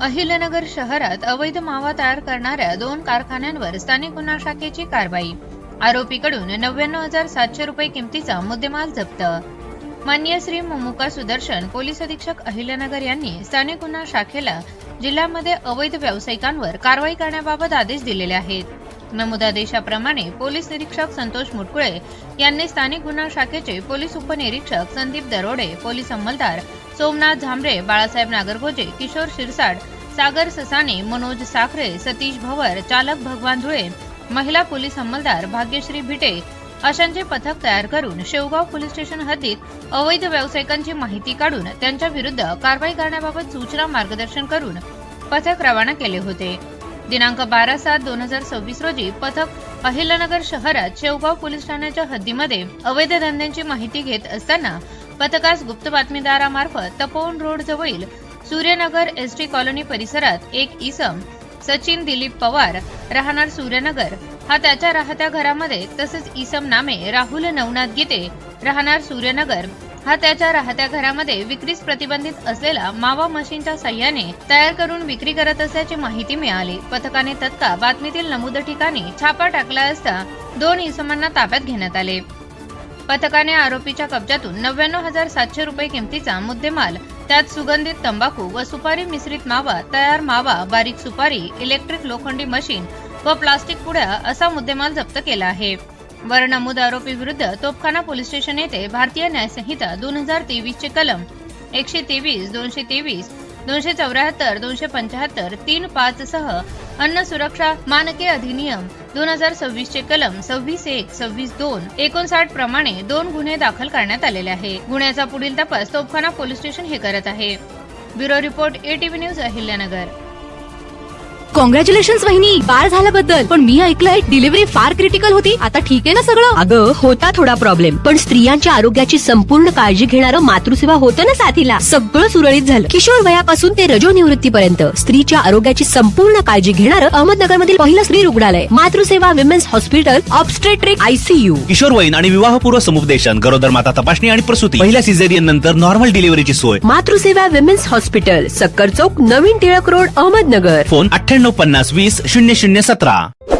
अहिल्यानगर शहरात अवैध मावा तयार करणाऱ्या 2 कारखान्यांवर स्थानिक गुन्हा शाखेची कारवाई। आरोपीकडून 99,700 रुपये किमतीचा मुद्देमाल जप्त। माननीय श्री मुमुका सुदर्शन पोलीस अधीक्षक अहिल्यानगर यांनी स्थानिक गुन्हा शाखेला जिल्ह्यामध्ये अवैध व्यावसायिकांवर कारवाई करण्याबाबत आदेश दिलेले आहेत। नमूद आदेशाप्रमाणे पोलीस निरीक्षक संतोष मुटकुळे यांनी स्थानिक गुन्हा शाखेचे पोलीस उपनिरीक्षक संदीप दरोडे, पोलीस अंमलदार सोमनाथ झांबरे, बाळासाहेब नागरगोजे, किशोर शिरसाट, सागर ससाने, मनोज साखरे, सतीश भवर, चालक भगवान धुळे, महिला पोलीस अंमलदार भाग्यश्री भिटे अशांचे पथक तयार करून शेवगाव पोलीस स्टेशन हद्दीत अवैध व्यावसायिकांची माहिती काढून त्यांच्या विरुद्ध कारवाई करण्याबाबत सूचना मार्गदर्शन करून पथक रवाना केले होते। दिनांक 12/7/2026 रोजी पथक अहिल्यानगर शहरात शेवगाव पोलीस ठाण्याच्या हद्दीमध्ये अवैध धंद्यांची माहिती घेत असताना पथकास गुप्त बातमीदारामार्फत तपोवन रोड जवळील सूर्यनगर एसटी कॉलनी परिसरात एक इसम सचिन दिलीप पवार राहणार सूर्यनगर हा त्याच्या राहत्या घरामध्ये, तसेच इसम नामे राहुल नवनाथ गीते राहणार सूर्यनगर हा त्याच्या राहत्या घरामध्ये विक्रीस प्रतिबंधित असलेला मावा मशीनच्या साह्याने तयार करून विक्री करत असल्याची माहिती मिळाली। पथकाने तत्काळ बातमीतील नमूद ठिकाणी छापा टाकला असता 2 इसमांना ताब्यात घेण्यात आले। पथकाने आरोपीच्या कब्जातून 99,700 रुपये किमतीचा मुद्देमाल, त्यात सुगंधित तंबाखू व सुपारी मिश्रित मावा, तयार मावा, बारीक सुपारी, इलेक्ट्रिक लोखंडी मशीन व प्लास्टिक पुड्या असा मुद्देमाल जप्त केला आहे। वर नमूद आरोपी विरुद्ध तोपखाना पोलीस स्टेशन येथे भारतीय न्याय संहिता 2023 चे कलम 123, 223, 274, 275, 3(5) सह अन्न सुरक्षा मानके अधिनियम 2026 चे कलम 26(1), 26(2), 59 प्रमाणे 2 गुन्हे दाखल करण्यात आलेले आहे। गुन्ह्याचा पुढील तपास तोपखाना पोलीस स्टेशन हे करत आहे। Bureau report ATV news Ahilyanagar. Congratulations वहिनी, बाळ झाल्याबद्दल। पण मी ऐकलंय डिलिव्हरी फार क्रिटिकल होती। आता ठीक आहे ना सगळं? अगं होता थोडा प्रॉब्लेम, पण स्त्रियांच्या आरोग्याची संपूर्ण काळजी घेणारं मातृसेवा होतं ना साथीला। सगळं सुरळीत झालं। किशोर वयापासून ते रजोनिवृत्तीपर्यंत स्त्रीच्या आरोग्याची संपूर्ण काळजी घेणारं अहमदनगर मधील पहिलं स्त्री रुग्णालय Matruseva women's hospital, obstetric ICU, किशोरवयीन आणि विवाहपूर्व समुपदेशन, गरोदर माता तपासणी आणि प्रसूती, पहिल्या सिझेरियन नंतर नॉर्मल डिलिव्हरीची सोय। मातृसेवा विमेन्स हॉस्पिटल, सक्कर चौक, नवीन टिळक रोड, अहमदनगर। फोन 9850 20 0017।